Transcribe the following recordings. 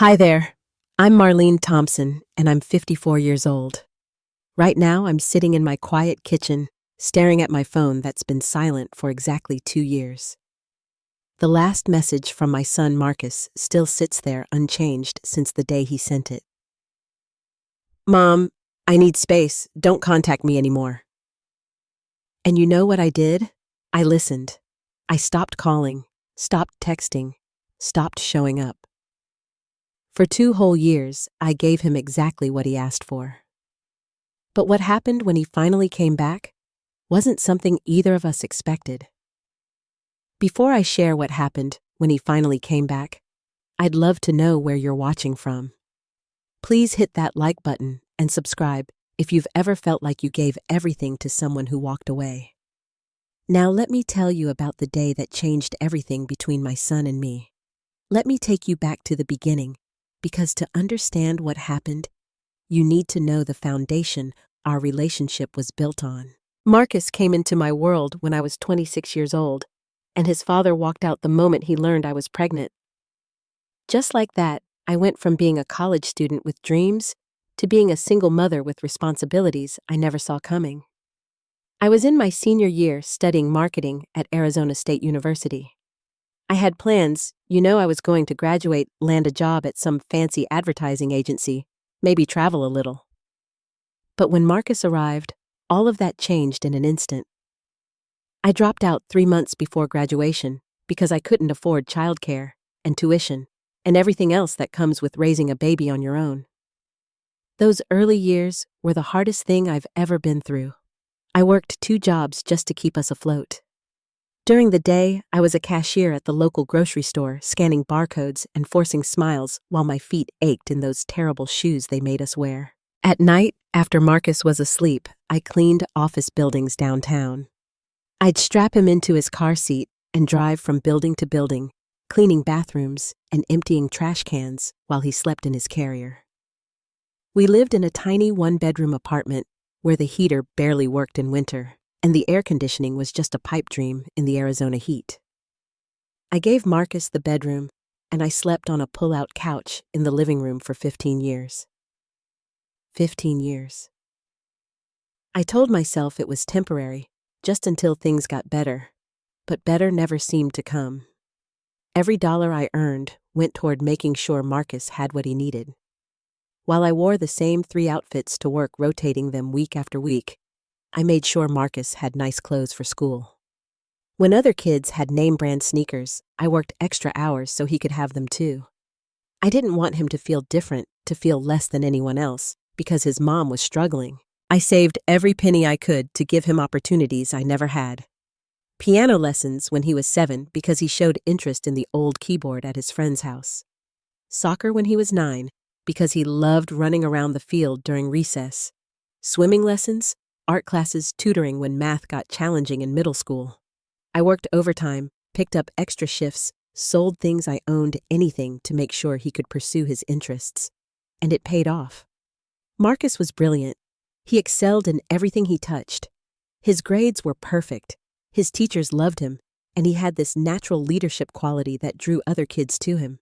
Hi there. I'm Marlene Thompson, and I'm 54 years old. Right now, I'm sitting in my quiet kitchen, staring at my phone that's been silent for exactly 2 years. The last message from my son Marcus still sits there unchanged since the day he sent it. Mom, I need space. Don't contact me anymore. And you know what I did? I listened. I stopped calling, stopped texting, stopped showing up. For 2 whole years, I gave him exactly what he asked for. But what happened when he finally came back wasn't something either of us expected. Before I share what happened when he finally came back, I'd love to know where you're watching from. Please hit that like button and subscribe if you've ever felt like you gave everything to someone who walked away. Now let me tell you about the day that changed everything between my son and me. Let me take you back to the beginning, because to understand what happened, you need to know the foundation our relationship was built on. Marcus came into my world when I was 26 years old, and his father walked out the moment he learned I was pregnant. Just like that, I went from being a college student with dreams to being a single mother with responsibilities I never saw coming. I was in my senior year studying marketing at Arizona State University. I had plans, I was going to graduate, land a job at some fancy advertising agency, maybe travel a little. But when Marcus arrived, all of that changed in an instant. I dropped out 3 months before graduation because I couldn't afford childcare and tuition and everything else that comes with raising a baby on your own. Those early years were the hardest thing I've ever been through. I worked 2 jobs just to keep us afloat. During the day, I was a cashier at the local grocery store, scanning barcodes and forcing smiles while my feet ached in those terrible shoes they made us wear. At night, after Marcus was asleep, I cleaned office buildings downtown. I'd strap him into his car seat and drive from building to building, cleaning bathrooms and emptying trash cans while he slept in his carrier. We lived in a tiny 1-bedroom apartment where the heater barely worked in winter, and the air conditioning was just a pipe dream in the Arizona heat. I gave Marcus the bedroom, and I slept on a pull-out couch in the living room for 15 years. 15 years. I told myself it was temporary, just until things got better, but better never seemed to come. Every dollar I earned went toward making sure Marcus had what he needed. While I wore the same 3 outfits to work, rotating them week after week, I made sure Marcus had nice clothes for school. When other kids had name-brand sneakers, I worked extra hours so he could have them too. I didn't want him to feel different, to feel less than anyone else, because his mom was struggling. I saved every penny I could to give him opportunities I never had. Piano lessons when he was 7 because he showed interest in the old keyboard at his friend's house. Soccer when he was 9 because he loved running around the field during recess. Swimming lessons, art classes, tutoring when math got challenging in middle school. I worked overtime, picked up extra shifts, sold things I owned, anything to make sure he could pursue his interests. And it paid off. Marcus was brilliant. He excelled in everything he touched. His grades were perfect. His teachers loved him, and he had this natural leadership quality that drew other kids to him.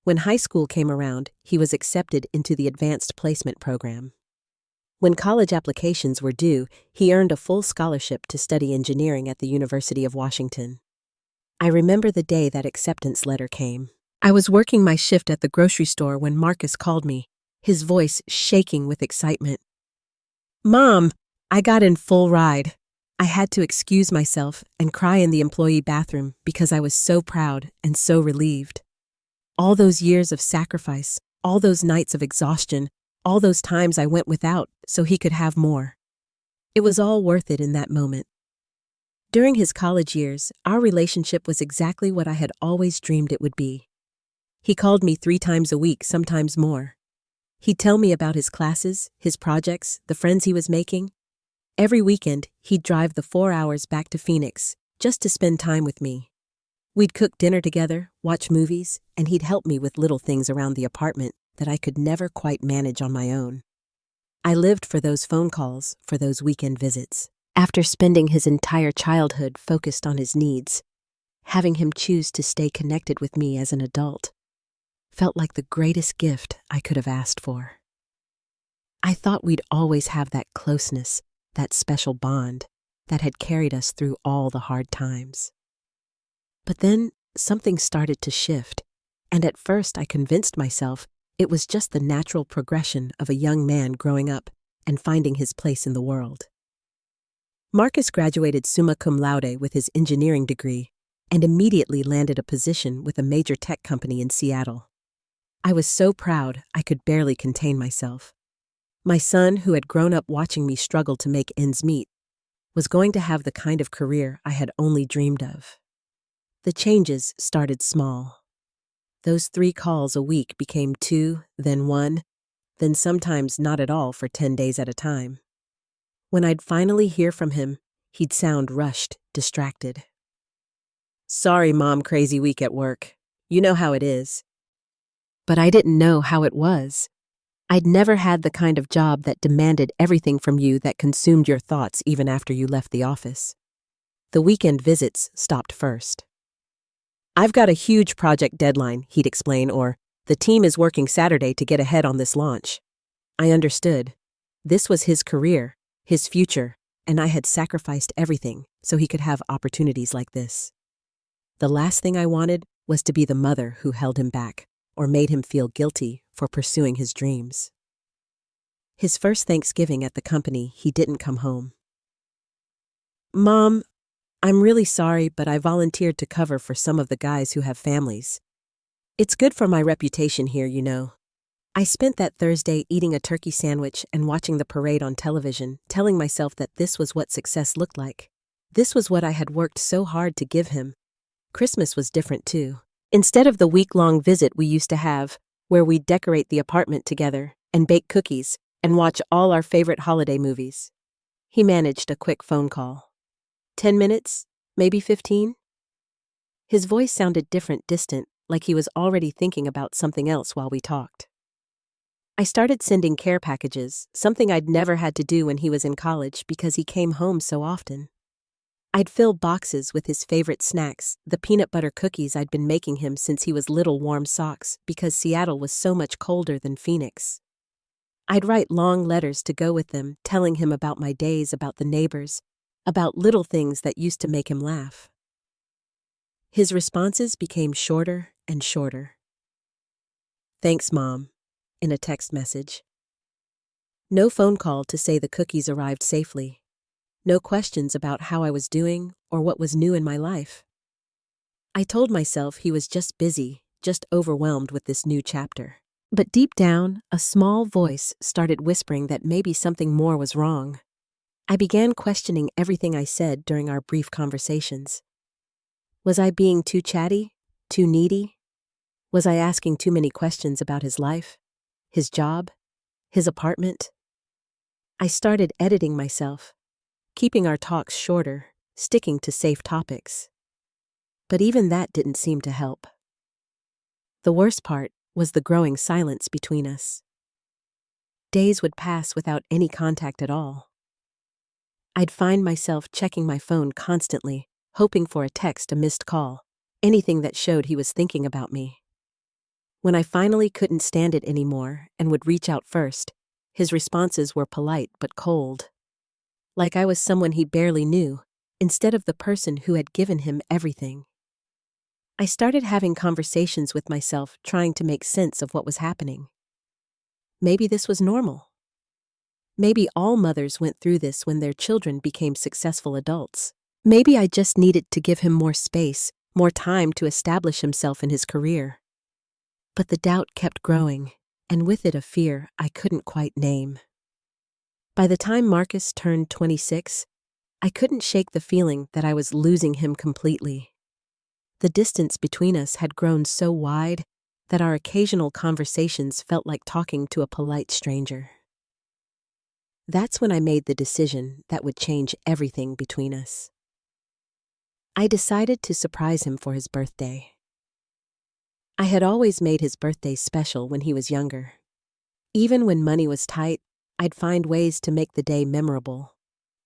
When high school came around, he was accepted into the advanced placement program. When college applications were due, he earned a full scholarship to study engineering at the University of Washington. I remember the day that acceptance letter came. I was working my shift at the grocery store when Marcus called me, his voice shaking with excitement. "Mom, I got in full ride." I had to excuse myself and cry in the employee bathroom because I was so proud and so relieved. All those years of sacrifice, all those nights of exhaustion, all those times I went without so he could have more. It was all worth it in that moment. During his college years, our relationship was exactly what I had always dreamed it would be. He called me 3 times a week, sometimes more. He'd tell me about his classes, his projects, the friends he was making. Every weekend, he'd drive the 4 hours back to Phoenix just to spend time with me. We'd cook dinner together, watch movies, and he'd help me with little things around the apartment that I could never quite manage on my own. I lived for those phone calls, for those weekend visits. After spending his entire childhood focused on his needs, having him choose to stay connected with me as an adult felt like the greatest gift I could have asked for. I thought we'd always have that closeness, that special bond that had carried us through all the hard times. But then something started to shift, and at first I convinced myself it was just the natural progression of a young man growing up and finding his place in the world. Marcus graduated summa cum laude with his engineering degree and immediately landed a position with a major tech company in Seattle. I was so proud I could barely contain myself. My son, who had grown up watching me struggle to make ends meet, was going to have the kind of career I had only dreamed of. The changes started small. Those 3 calls a week became 2, then 1, then sometimes not at all for 10 days at a time. When I'd finally hear from him, he'd sound rushed, distracted. "Sorry, Mom, crazy week at work. You know how it is." But I didn't know how it was. I'd never had the kind of job that demanded everything from you, that consumed your thoughts even after you left the office. The weekend visits stopped first. "I've got a huge project deadline," he'd explain, or, "The team is working Saturday to get ahead on this launch." I understood. This was his career, his future, and I had sacrificed everything so he could have opportunities like this. The last thing I wanted was to be the mother who held him back or made him feel guilty for pursuing his dreams. His first Thanksgiving at the company, he didn't come home. "Mom, I'm really sorry, but I volunteered to cover for some of the guys who have families. It's good for my reputation here, you know." I spent that Thursday eating a turkey sandwich and watching the parade on television, telling myself that this was what success looked like. This was what I had worked so hard to give him. Christmas was different too. Instead of the week-long visit we used to have, where we'd decorate the apartment together and bake cookies and watch all our favorite holiday movies, he managed a quick phone call. 10 minutes, maybe 15? His voice sounded different, distant, like he was already thinking about something else while we talked. I started sending care packages, something I'd never had to do when he was in college because he came home so often. I'd fill boxes with his favorite snacks, the peanut butter cookies I'd been making him since he was little, warm socks, because Seattle was so much colder than Phoenix. I'd write long letters to go with them, telling him about my days, about the neighbors, about little things that used to make him laugh. His responses became shorter and shorter. "Thanks, Mom," in a text message. No phone call to say the cookies arrived safely. No questions about how I was doing or what was new in my life. I told myself he was just busy, just overwhelmed with this new chapter. But deep down, a small voice started whispering that maybe something more was wrong. I began questioning everything I said during our brief conversations. Was I being too chatty? Too needy? Was I asking too many questions about his life? His job? His apartment? I started editing myself, keeping our talks shorter, sticking to safe topics. But even that didn't seem to help. The worst part was the growing silence between us. Days would pass without any contact at all. I'd find myself checking my phone constantly, hoping for a text, a missed call, anything that showed he was thinking about me. When I finally couldn't stand it anymore and would reach out first, his responses were polite but cold. Like I was someone he barely knew, instead of the person who had given him everything. I started having conversations with myself, trying to make sense of what was happening. Maybe this was normal. Maybe all mothers went through this when their children became successful adults. Maybe I just needed to give him more space, more time to establish himself in his career. But the doubt kept growing, and with it a fear I couldn't quite name. By the time Marcus turned 26, I couldn't shake the feeling that I was losing him completely. The distance between us had grown so wide that our occasional conversations felt like talking to a polite stranger. That's when I made the decision that would change everything between us. I decided to surprise him for his birthday. I had always made his birthday special when he was younger. Even when money was tight, I'd find ways to make the day memorable.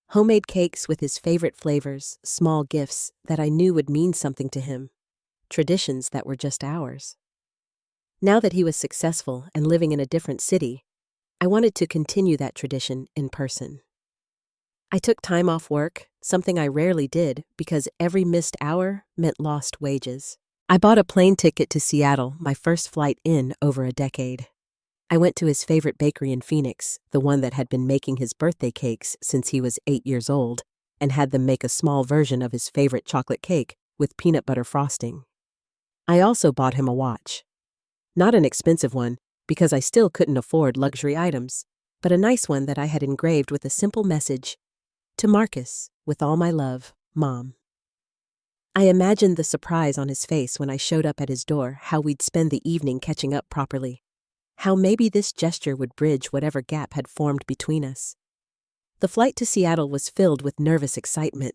Homemade cakes with his favorite flavors, small gifts that I knew would mean something to him, traditions that were just ours. Now that he was successful and living in a different city, I wanted to continue that tradition in person. I took time off work, something I rarely did because every missed hour meant lost wages. I bought a plane ticket to Seattle, my first flight in over a decade. I went to his favorite bakery in Phoenix, the one that had been making his birthday cakes since he was 8 years old, and had them make a small version of his favorite chocolate cake with peanut butter frosting. I also bought him a watch. Not an expensive one, because I still couldn't afford luxury items, but a nice one that I had engraved with a simple message, "To Marcus, with all my love, Mom." I imagined the surprise on his face when I showed up at his door, how we'd spend the evening catching up properly, how maybe this gesture would bridge whatever gap had formed between us. The flight to Seattle was filled with nervous excitement.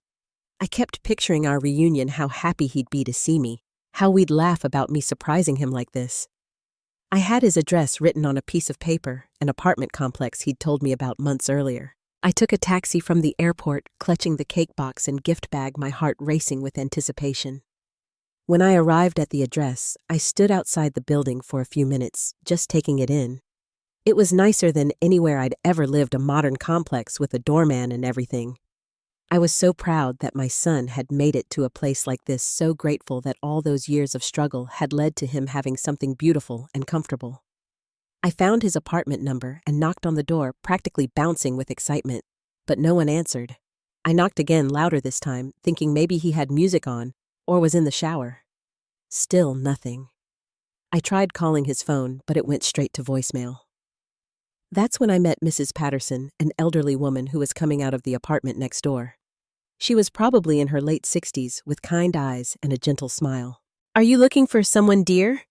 I kept picturing our reunion, how happy he'd be to see me, how we'd laugh about me surprising him like this. I had his address written on a piece of paper, an apartment complex he'd told me about months earlier. I took a taxi from the airport, clutching the cake box and gift bag, my heart racing with anticipation. When I arrived at the address, I stood outside the building for a few minutes, just taking it in. It was nicer than anywhere I'd ever lived, a modern complex with a doorman and everything. I was so proud that my son had made it to a place like this, so grateful that all those years of struggle had led to him having something beautiful and comfortable. I found his apartment number and knocked on the door, practically bouncing with excitement, but no one answered. I knocked again, louder this time, thinking maybe he had music on or was in the shower. Still nothing. I tried calling his phone, but it went straight to voicemail. That's when I met Mrs. Patterson, an elderly woman who was coming out of the apartment next door. She was probably in her late 60s, with kind eyes and a gentle smile. "Are you looking for someone, dear?"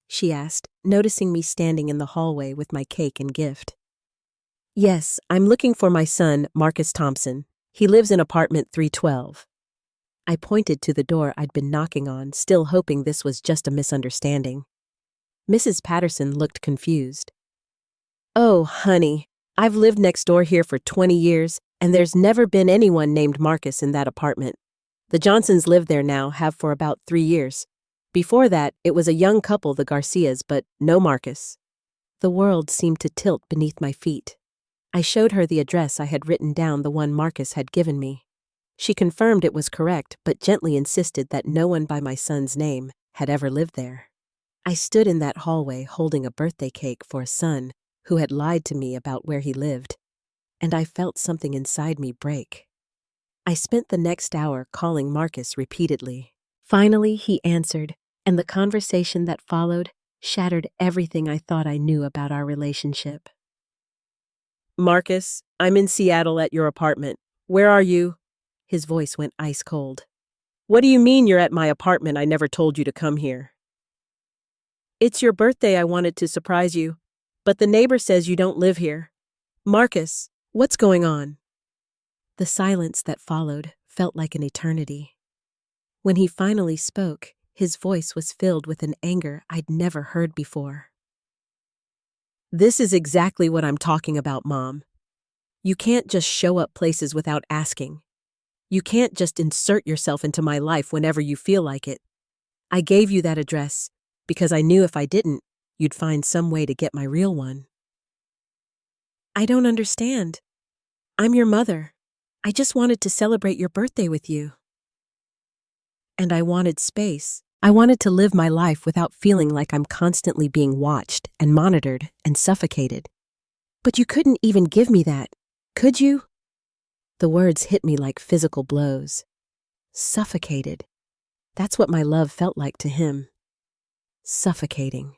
she asked, noticing me standing in the hallway with my cake and gift. "Yes, I'm looking for my son, Marcus Thompson. He lives in apartment 312. I pointed to the door I'd been knocking on, still hoping this was just a misunderstanding. Mrs. Patterson looked confused. "Oh, honey, I've lived next door here for 20 years, and there's never been anyone named Marcus in that apartment. The Johnsons live there now, have for about 3 years. Before that, it was a young couple, the Garcias, but no Marcus." The world seemed to tilt beneath my feet. I showed her the address I had written down, the one Marcus had given me. She confirmed it was correct, but gently insisted that no one by my son's name had ever lived there. I stood in that hallway holding a birthday cake for a son who had lied to me about where he lived, and I felt something inside me break. I spent the next hour calling Marcus repeatedly. Finally, he answered, and the conversation that followed shattered everything I thought I knew about our relationship. "Marcus, I'm in Seattle at your apartment. Where are you?" His voice went ice cold. "What do you mean you're at my apartment? I never told you to come here." "It's your birthday. I wanted to surprise you. But the neighbor says you don't live here. Marcus, what's going on?" The silence that followed felt like an eternity. When he finally spoke, his voice was filled with an anger I'd never heard before. "This is exactly what I'm talking about, Mom. You can't just show up places without asking. You can't just insert yourself into my life whenever you feel like it. I gave you that address because I knew if I didn't, you'd find some way to get my real one." "I don't understand. I'm your mother. I just wanted to celebrate your birthday with you." And I wanted space. I wanted to live my life without feeling like I'm constantly being watched and monitored and suffocated. "But you couldn't even give me that, could you?" The words hit me like physical blows. Suffocated. That's what my love felt like to him. Suffocating.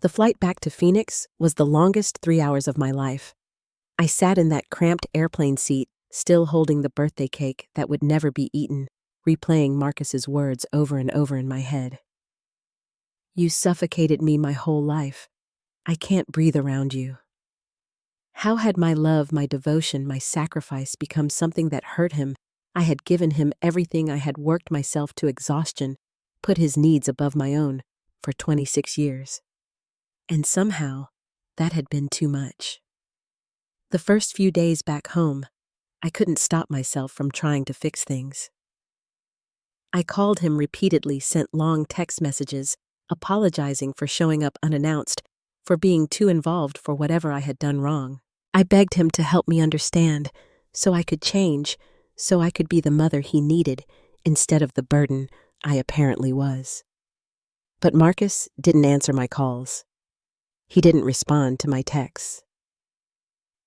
The flight back to Phoenix was the longest 3 hours of my life. I sat in that cramped airplane seat, still holding the birthday cake that would never be eaten, replaying Marcus's words over and over in my head. "You suffocated me my whole life. I can't breathe around you." How had my love, my devotion, my sacrifice become something that hurt him? I had given him everything. I had worked myself to exhaustion, put his needs above my own for 26 years. And somehow, that had been too much. The first few days back home, I couldn't stop myself from trying to fix things. I called him repeatedly, sent long text messages, apologizing for showing up unannounced, for being too involved for whatever I had done wrong. I begged him to help me understand, so I could change, so I could be the mother he needed instead of the burden I apparently was. But Marcus didn't answer my calls. He didn't respond to my texts.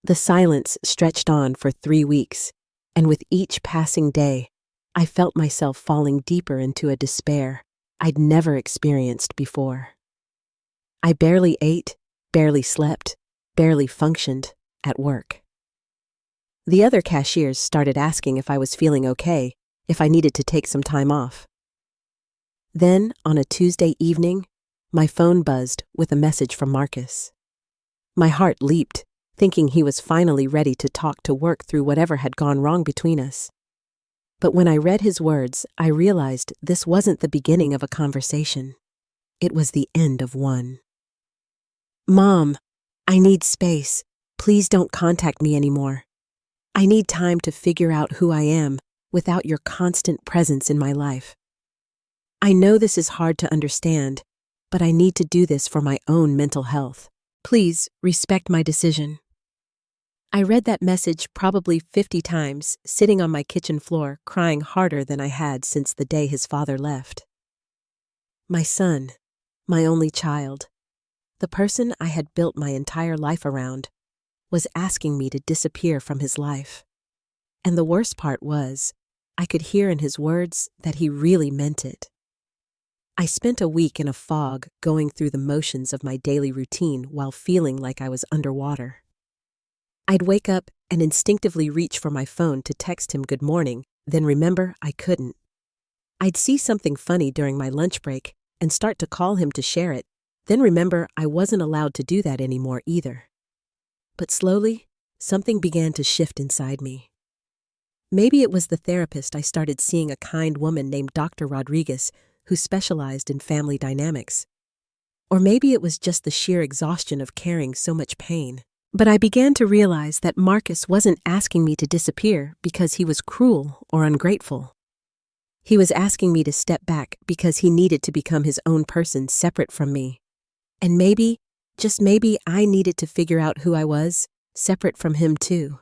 The silence stretched on for 3 weeks, and with each passing day, I felt myself falling deeper into a despair I'd never experienced before. I barely ate, barely slept, barely functioned at work. The other cashiers started asking if I was feeling okay, if I needed to take some time off. Then, on a Tuesday evening, my phone buzzed with a message from Marcus. My heart leaped, thinking he was finally ready to talk to work through whatever had gone wrong between us. But when I read his words, I realized this wasn't the beginning of a conversation. It was the end of one. "Mom, I need space. Please don't contact me anymore. I need time to figure out who I am without your constant presence in my life. I know this is hard to understand, but I need to do this for my own mental health. Please respect my decision." I read that message probably 50 times, sitting on my kitchen floor, crying harder than I had since the day his father left. My son, my only child, the person I had built my entire life around, was asking me to disappear from his life. And the worst part was, I could hear in his words that he really meant it. I spent a week in a fog going through the motions of my daily routine while feeling like I was underwater. I'd wake up and instinctively reach for my phone to text him good morning, then remember I couldn't. I'd see something funny during my lunch break and start to call him to share it, then remember I wasn't allowed to do that anymore either. But slowly, something began to shift inside me. Maybe it was the therapist I started seeing, a kind woman named Dr. Rodriguez who specialized in family dynamics. Or maybe it was just the sheer exhaustion of carrying so much pain. But I began to realize that Marcus wasn't asking me to disappear because he was cruel or ungrateful. He was asking me to step back because he needed to become his own person separate from me. And maybe, just maybe, I needed to figure out who I was, separate from him too.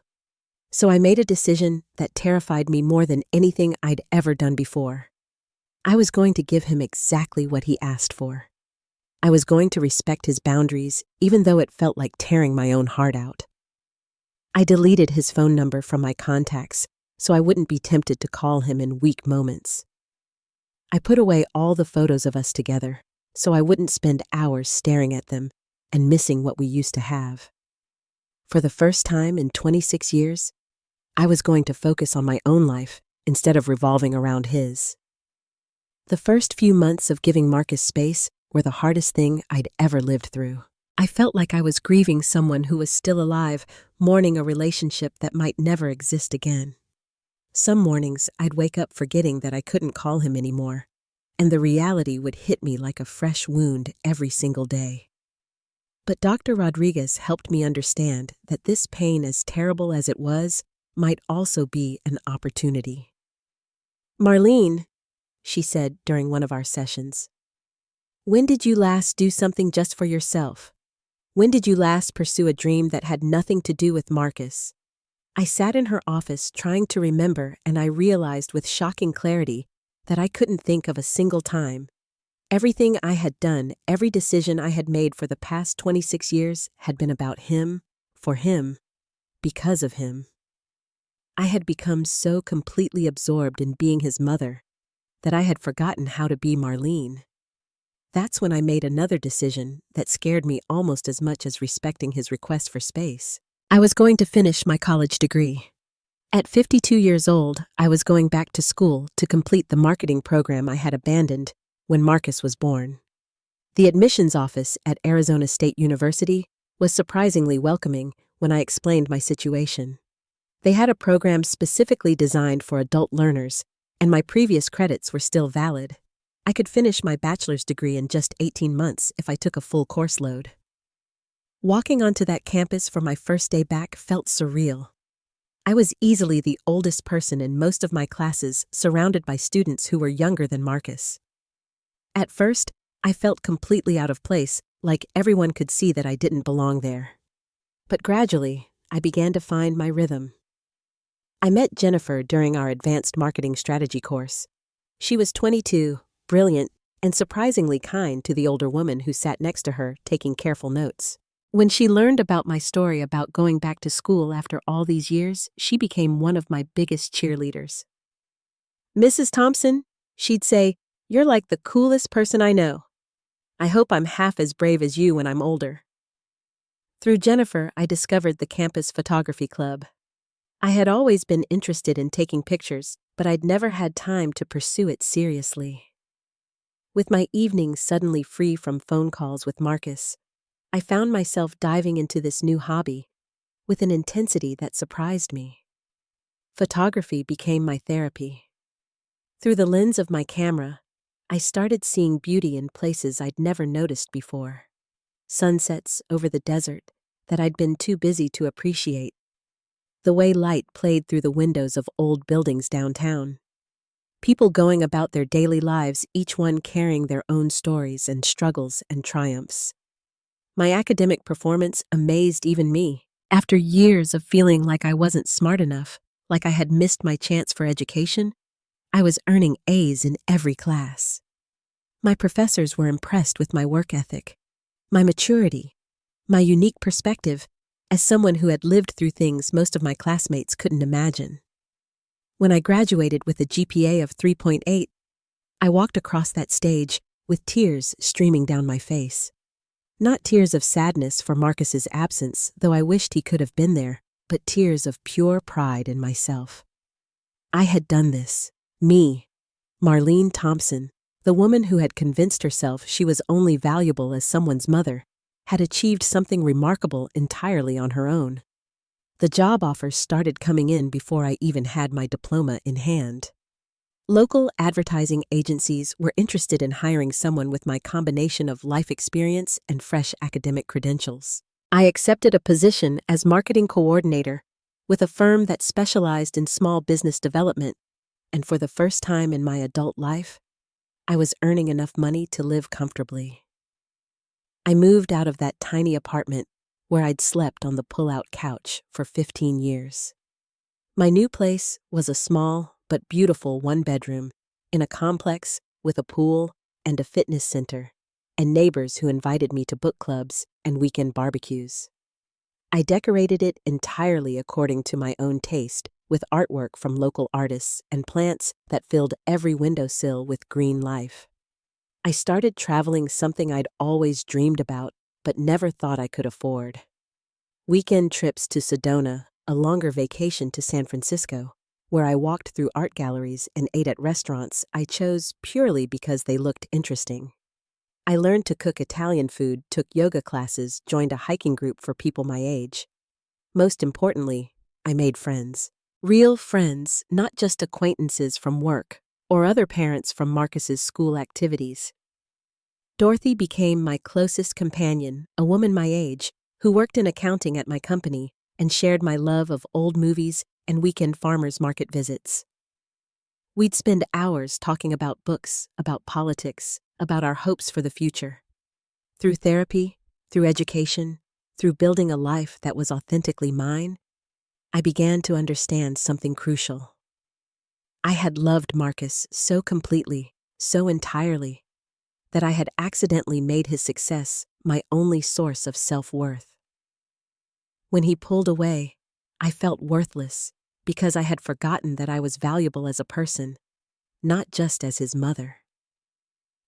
So I made a decision that terrified me more than anything I'd ever done before. I was going to give him exactly what he asked for. I was going to respect his boundaries, even though it felt like tearing my own heart out. I deleted his phone number from my contacts so I wouldn't be tempted to call him in weak moments. I put away all the photos of us together so I wouldn't spend hours staring at them and missing what we used to have. For the first time in 26 years, I was going to focus on my own life instead of revolving around his. The first few months of giving Marcus space were the hardest thing I'd ever lived through. I felt like I was grieving someone who was still alive, mourning a relationship that might never exist again. Some mornings I'd wake up forgetting that I couldn't call him anymore, and the reality would hit me like a fresh wound every single day. But Dr. Rodriguez helped me understand that this pain, as terrible as it was, might also be an opportunity. "Marlene," she said during one of our sessions, "when did you last do something just for yourself? When did you last pursue a dream that had nothing to do with Marcus?" I sat in her office trying to remember, and I realized with shocking clarity that I couldn't think of a single time. Everything I had done, every decision I had made for the past 26 years had been about him, for him, because of him. I had become so completely absorbed in being his mother that I had forgotten how to be Marlene. That's when I made another decision that scared me almost as much as respecting his request for space. I was going to finish my college degree. At 52 years old, I was going back to school to complete the marketing program I had abandoned when Marcus was born. The admissions office at Arizona State University was surprisingly welcoming when I explained my situation. They had a program specifically designed for adult learners, and my previous credits were still valid. I could finish my bachelor's degree in just 18 months if I took a full course load. Walking onto that campus for my first day back felt surreal. I was easily the oldest person in most of my classes, surrounded by students who were younger than Marcus. At first, I felt completely out of place, like everyone could see that I didn't belong there. But gradually, I began to find my rhythm. I met Jennifer during our advanced marketing strategy course. She was 22, brilliant, and surprisingly kind to the older woman who sat next to her, taking careful notes. When she learned about my story about going back to school after all these years, she became one of my biggest cheerleaders. "Mrs. Thompson," she'd say, "you're like the coolest person I know. I hope I'm half as brave as you when I'm older." Through Jennifer, I discovered the campus photography club. I had always been interested in taking pictures, but I'd never had time to pursue it seriously. With my evenings suddenly free from phone calls with Marcus, I found myself diving into this new hobby with an intensity that surprised me. Photography became my therapy. Through the lens of my camera, I started seeing beauty in places I'd never noticed before. Sunsets over the desert that I'd been too busy to appreciate. The way light played through the windows of old buildings downtown. People going about their daily lives, each one carrying their own stories and struggles and triumphs. My academic performance amazed even me. After years of feeling like I wasn't smart enough, like I had missed my chance for education, I was earning A's in every class. My professors were impressed with my work ethic, my maturity, my unique perspective as someone who had lived through things most of my classmates couldn't imagine. When I graduated with a GPA of 3.8, I walked across that stage with tears streaming down my face. Not tears of sadness for Marcus's absence, though I wished he could have been there, but tears of pure pride in myself. I had done this. Me, Marlene Thompson, the woman who had convinced herself she was only valuable as someone's mother, had achieved something remarkable entirely on her own. The job offers started coming in before I even had my diploma in hand. Local advertising agencies were interested in hiring someone with my combination of life experience and fresh academic credentials. I accepted a position as marketing coordinator with a firm that specialized in small business development, and for the first time in my adult life, I was earning enough money to live comfortably. I moved out of that tiny apartment where I'd slept on the pull-out couch for 15 years. My new place was a small but beautiful one-bedroom in a complex with a pool and a fitness center, and neighbors who invited me to book clubs and weekend barbecues. I decorated it entirely according to my own taste, with artwork from local artists and plants that filled every windowsill with green life. I started traveling, something I'd always dreamed about but never thought I could afford. Weekend trips to Sedona, a longer vacation to San Francisco, where I walked through art galleries and ate at restaurants I chose purely because they looked interesting. I learned to cook Italian food, took yoga classes, joined a hiking group for people my age. Most importantly, I made friends. Real friends, not just acquaintances from work or other parents from Marcus's school activities. Dorothy became my closest companion, a woman my age, who worked in accounting at my company and shared my love of old movies and weekend farmers market visits. We'd spend hours talking about books, about politics, about our hopes for the future. Through therapy, through education, through building a life that was authentically mine, I began to understand something crucial. I had loved Marcus so completely, so entirely, that I had accidentally made his success my only source of self-worth. When he pulled away, I felt worthless because I had forgotten that I was valuable as a person, not just as his mother.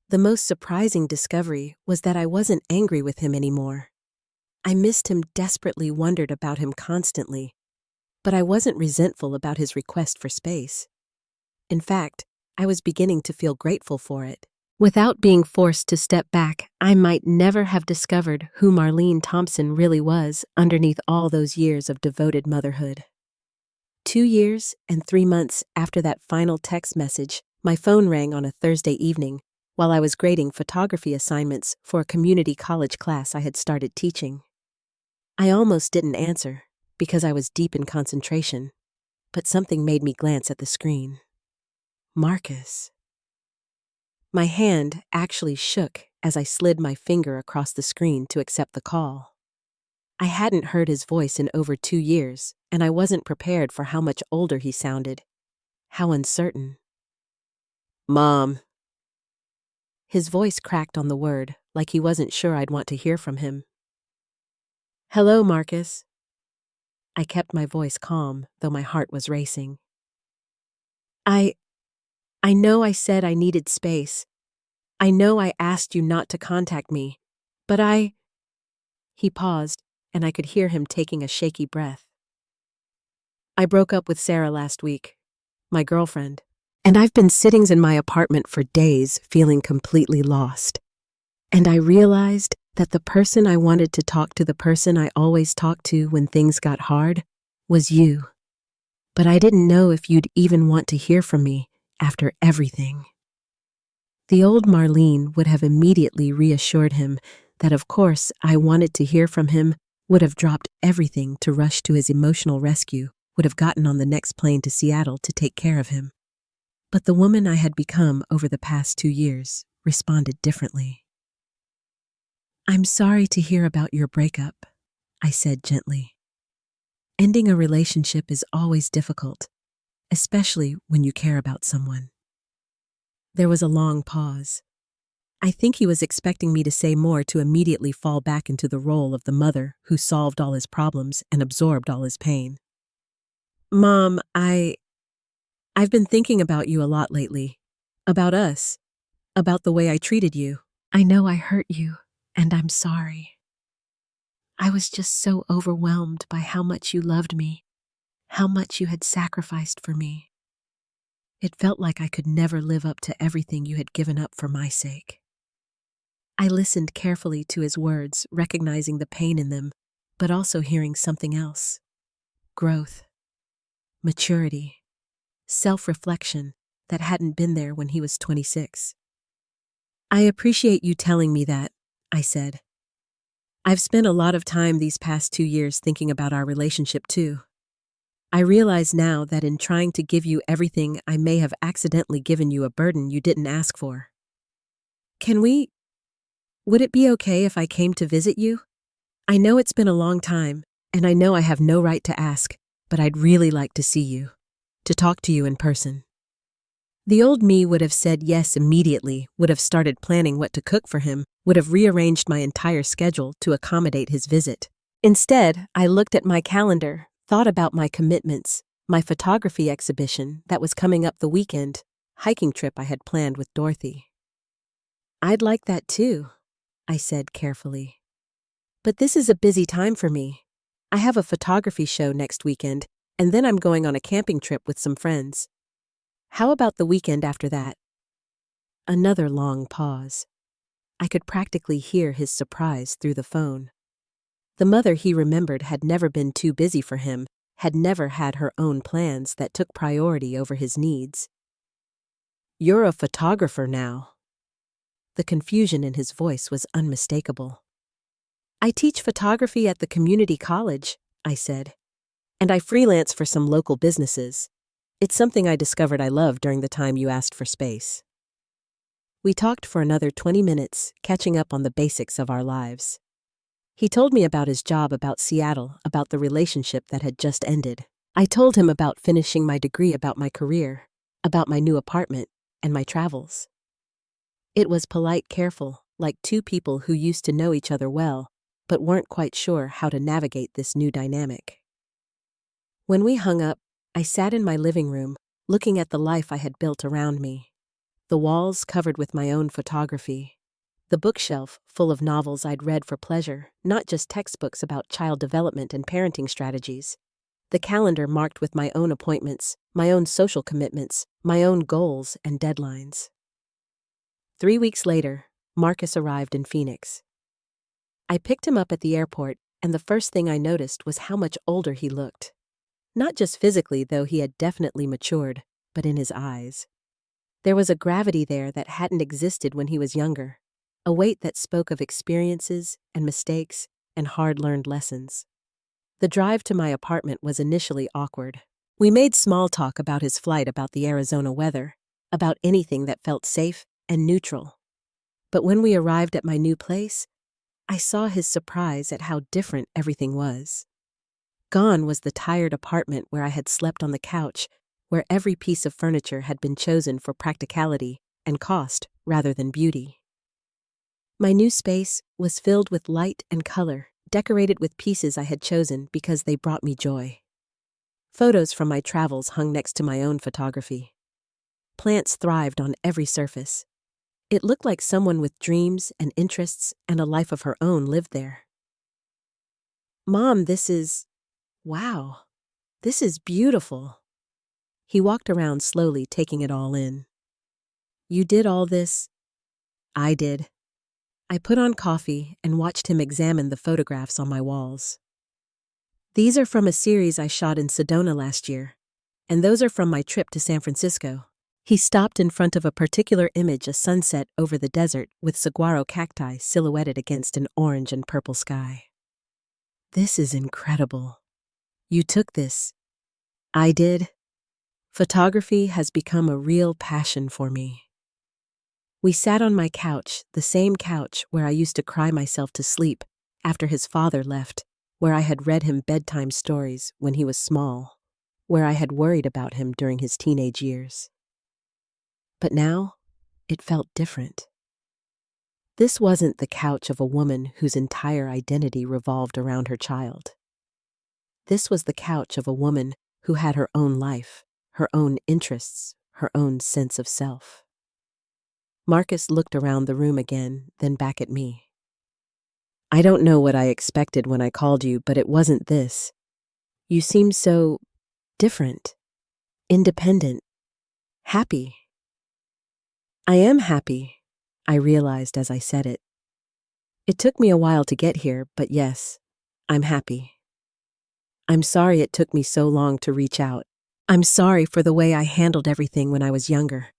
The most surprising discovery was that I wasn't angry with him anymore. I missed him, desperately wondered about him constantly, but I wasn't resentful about his request for space. In fact, I was beginning to feel grateful for it. Without being forced to step back, I might never have discovered who Marlene Thompson really was underneath all those years of devoted motherhood. 2 years and 3 months after that final text message, my phone rang on a Thursday evening while I was grading photography assignments for a community college class I had started teaching. I almost didn't answer because I was deep in concentration, but something made me glance at the screen. Marcus. My hand actually shook as I slid my finger across the screen to accept the call. I hadn't heard his voice in over 2 years, and I wasn't prepared for how much older he sounded. How uncertain. "Mom." His voice cracked on the word, like he wasn't sure I'd want to hear from him. "Hello, Marcus." I kept my voice calm, though my heart was racing. I know I said I needed space. I know I asked you not to contact me, but He paused, and I could hear him taking a shaky breath. "I broke up with Sarah last week, my girlfriend, and I've been sitting in my apartment for days feeling completely lost. And I realized that the person I wanted to talk to, the person I always talked to when things got hard, was you. But I didn't know if you'd even want to hear from me after everything." The old Marlene would have immediately reassured him that of course I wanted to hear from him, would have dropped everything to rush to his emotional rescue, would have gotten on the next plane to Seattle to take care of him. But the woman I had become over the past 2 years responded differently. "I'm sorry to hear about your breakup," I said gently. "Ending a relationship is always difficult, especially when you care about someone." There was a long pause. I think he was expecting me to say more, to immediately fall back into the role of the mother who solved all his problems and absorbed all his pain. "Mom, I've been thinking about you a lot lately. About us. About the way I treated you. I know I hurt you, and I'm sorry. I was just so overwhelmed by how much you loved me, how much you had sacrificed for me. It felt like I could never live up to everything you had given up for my sake." I listened carefully to his words, recognizing the pain in them, but also hearing something else. Growth. Maturity. Self-reflection that hadn't been there when he was 26. "I appreciate you telling me that," I said. "I've spent a lot of time these past 2 years thinking about our relationship too. I realize now that in trying to give you everything, I may have accidentally given you a burden you didn't ask for. Would it be okay if I came to visit you? I know it's been a long time, and I know I have no right to ask, but I'd really like to see you, to talk to you in person." The old me would have said yes immediately, would have started planning what to cook for him, would have rearranged my entire schedule to accommodate his visit. Instead, I looked at my calendar, thought about my commitments, my photography exhibition that was coming up the weekend, hiking trip I had planned with Dorothy. "I'd like that too," I said carefully. "But this is a busy time for me. I have a photography show next weekend, and then I'm going on a camping trip with some friends. How about the weekend after that?" Another long pause. I could practically hear his surprise through the phone. The mother he remembered had never been too busy for him, had never had her own plans that took priority over his needs. "You're a photographer now." The confusion in his voice was unmistakable. "I teach photography at the community college," I said, "and I freelance for some local businesses. It's something I discovered I loved during the time you asked for space." We talked for another 20 minutes, catching up on the basics of our lives. He told me about his job, about Seattle, about the relationship that had just ended. I told him about finishing my degree, about my career, about my new apartment, and my travels. It was polite, careful, like two people who used to know each other well, but weren't quite sure how to navigate this new dynamic. When we hung up, I sat in my living room, looking at the life I had built around me. The walls covered with my own photography. The bookshelf full of novels I'd read for pleasure, not just textbooks about child development and parenting strategies. The calendar marked with my own appointments, my own social commitments, my own goals and deadlines. 3 weeks later, Marcus arrived in Phoenix. I picked him up at the airport, and the first thing I noticed was how much older he looked. Not just physically, though he had definitely matured, but in his eyes. There was a gravity there that hadn't existed when he was younger, a weight that spoke of experiences and mistakes and hard-learned lessons. The drive to my apartment was initially awkward. We made small talk about his flight, about the Arizona weather, about anything that felt safe and neutral. But when we arrived at my new place, I saw his surprise at how different everything was. Gone was the tired apartment where I had slept on the couch, where every piece of furniture had been chosen for practicality and cost rather than beauty. My new space was filled with light and color, decorated with pieces I had chosen because they brought me joy. Photos from my travels hung next to my own photography. Plants thrived on every surface. It looked like someone with dreams and interests and a life of her own lived there. "Mom, wow, this is beautiful." He walked around slowly, taking it all in. "You did all this?" "I did." I put on coffee and watched him examine the photographs on my walls. "These are from a series I shot in Sedona last year, and those are from my trip to San Francisco." He stopped in front of a particular image, a sunset over the desert with saguaro cacti silhouetted against an orange and purple sky. "This is incredible. You took this." "I did." Photography has become a real passion for me. We sat on my couch, the same couch where I used to cry myself to sleep after his father left, where I had read him bedtime stories when he was small, where I had worried about him during his teenage years. But now, it felt different. This wasn't the couch of a woman whose entire identity revolved around her child. This was the couch of a woman who had her own life, her own interests, her own sense of self. Marcus looked around the room again, then back at me. "I don't know what I expected when I called you, but it wasn't this. You seemed so different, independent, happy." "I am happy," I realized as I said it. "It took me a while to get here, but yes, I'm happy. I'm sorry it took me so long to reach out. I'm sorry for the way I handled everything when I was younger.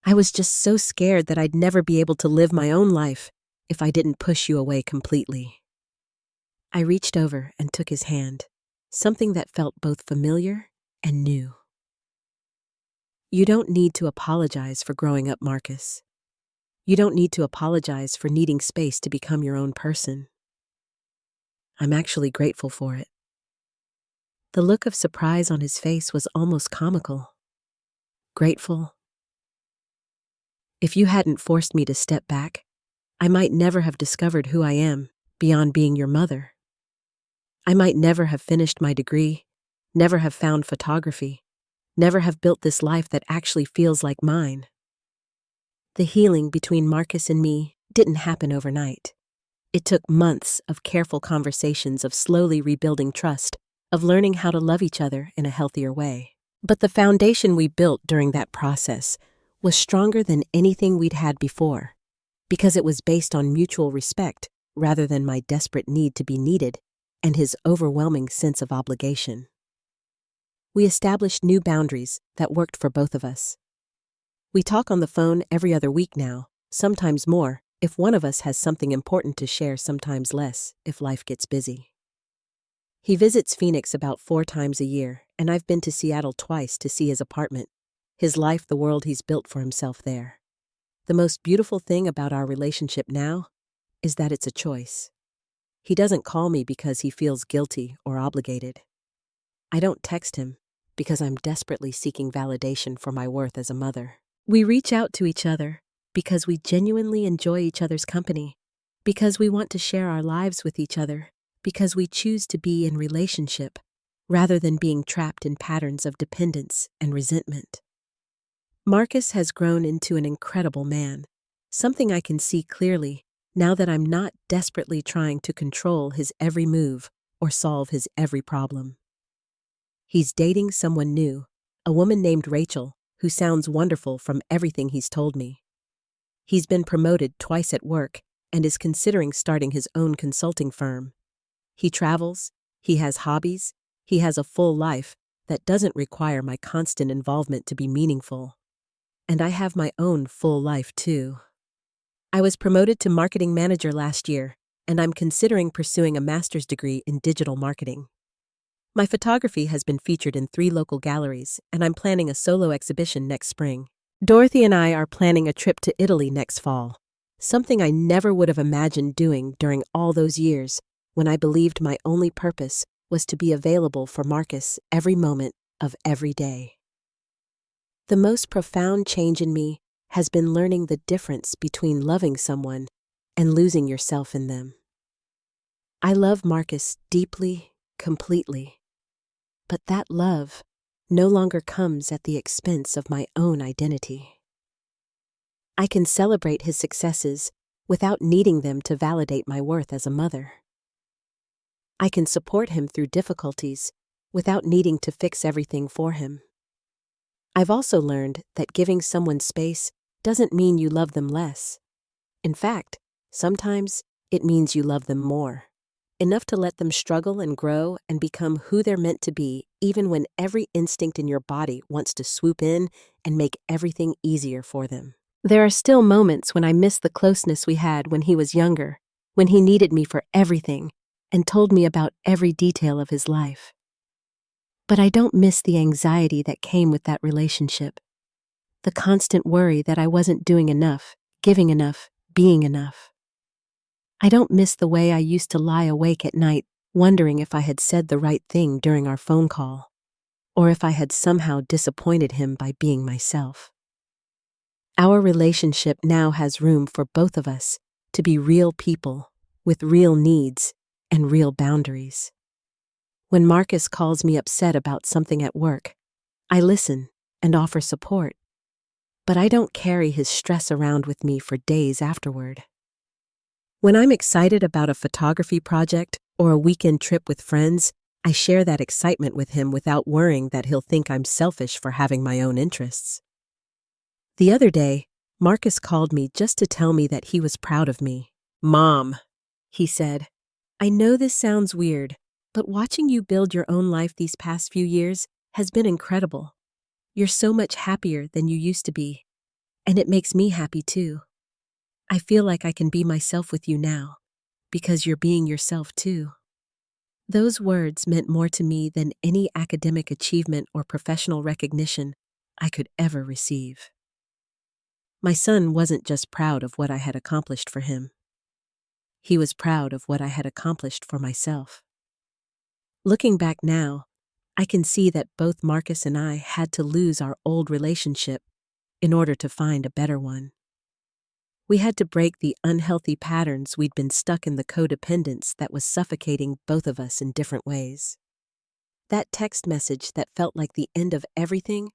I was just so scared that I'd never be able to live my own life if I didn't push you away completely." I reached over and took his hand, something that felt both familiar and new. "You don't need to apologize for growing up, Marcus. You don't need to apologize for needing space to become your own person. I'm actually grateful for it." The look of surprise on his face was almost comical. "Grateful? If you hadn't forced me to step back, I might never have discovered who I am beyond being your mother. I might never have finished my degree, never have found photography, never have built this life that actually feels like mine." The healing between Marcus and me didn't happen overnight. It took months of careful conversations, of slowly rebuilding trust, of learning how to love each other in a healthier way. But the foundation we built during that process was stronger than anything we'd had before, because it was based on mutual respect rather than my desperate need to be needed and his overwhelming sense of obligation. We established new boundaries that worked for both of us. We talk on the phone every other week now, sometimes more, if one of us has something important to share, sometimes less, if life gets busy. He visits Phoenix about 4 times a year, and I've been to Seattle twice to see his apartment, his life, the world he's built for himself there. The most beautiful thing about our relationship now is that it's a choice. He doesn't call me because he feels guilty or obligated. I don't text him because I'm desperately seeking validation for my worth as a mother. We reach out to each other because we genuinely enjoy each other's company, because we want to share our lives with each other, because we choose to be in relationship rather than being trapped in patterns of dependence and resentment. Marcus has grown into an incredible man, something I can see clearly now that I'm not desperately trying to control his every move or solve his every problem. He's dating someone new, a woman named Rachel, who sounds wonderful from everything he's told me. He's been promoted twice at work and is considering starting his own consulting firm. He travels, he has hobbies, he has a full life that doesn't require my constant involvement to be meaningful. And I have my own full life too. I was promoted to marketing manager last year, and I'm considering pursuing a master's degree in digital marketing. My photography has been featured in 3 local galleries, and I'm planning a solo exhibition next spring. Dorothy and I are planning a trip to Italy next fall, something I never would have imagined doing during all those years when I believed my only purpose was to be available for Marcus every moment of every day. The most profound change in me has been learning the difference between loving someone and losing yourself in them. I love Marcus deeply, completely, but that love no longer comes at the expense of my own identity. I can celebrate his successes without needing them to validate my worth as a mother. I can support him through difficulties without needing to fix everything for him. I've also learned that giving someone space doesn't mean you love them less. In fact, sometimes it means you love them more, enough to let them struggle and grow and become who they're meant to be, even when every instinct in your body wants to swoop in and make everything easier for them. There are still moments when I miss the closeness we had when he was younger, when he needed me for everything and told me about every detail of his life. But I don't miss the anxiety that came with that relationship, the constant worry that I wasn't doing enough, giving enough, being enough. I don't miss the way I used to lie awake at night wondering if I had said the right thing during our phone call, or if I had somehow disappointed him by being myself. Our relationship now has room for both of us to be real people with real needs and real boundaries. When Marcus calls me upset about something at work, I listen and offer support, but I don't carry his stress around with me for days afterward. When I'm excited about a photography project or a weekend trip with friends, I share that excitement with him without worrying that he'll think I'm selfish for having my own interests. The other day, Marcus called me just to tell me that he was proud of me. "Mom," he said, "I know this sounds weird, but watching you build your own life these past few years has been incredible. You're so much happier than you used to be, and it makes me happy too. I feel like I can be myself with you now, because you're being yourself too." Those words meant more to me than any academic achievement or professional recognition I could ever receive. My son wasn't just proud of what I had accomplished for him. He was proud of what I had accomplished for myself. Looking back now, I can see that both Marcus and I had to lose our old relationship in order to find a better one. We had to break the unhealthy patterns we'd been stuck in, the codependence that was suffocating both of us in different ways. That text message that felt like the end of everything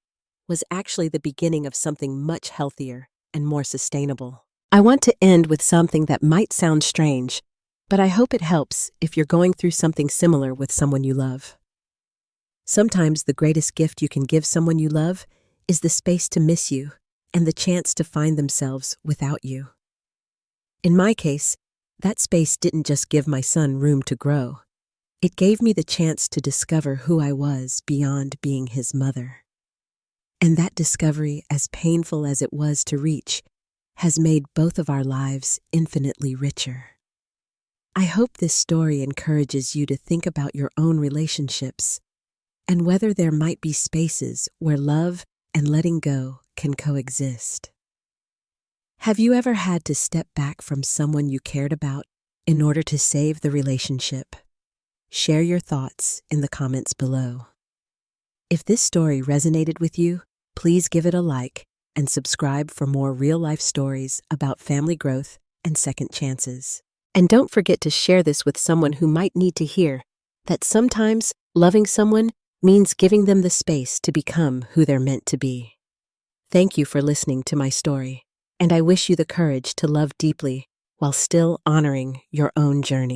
was actually the beginning of something much healthier and more sustainable. I want to end with something that might sound strange, but I hope it helps if you're going through something similar with someone you love. Sometimes the greatest gift you can give someone you love is the space to miss you and the chance to find themselves without you. In my case, that space didn't just give my son room to grow. It gave me the chance to discover who I was beyond being his mother. And that discovery, as painful as it was to reach, has made both of our lives infinitely richer. I hope this story encourages you to think about your own relationships and whether there might be spaces where love and letting go can coexist. Have you ever had to step back from someone you cared about in order to save the relationship? Share your thoughts in the comments below. If this story resonated with you, please give it a like and subscribe for more real-life stories about family growth and second chances. And don't forget to share this with someone who might need to hear that sometimes loving someone means giving them the space to become who they're meant to be. Thank you for listening to my story, and I wish you the courage to love deeply while still honoring your own journey.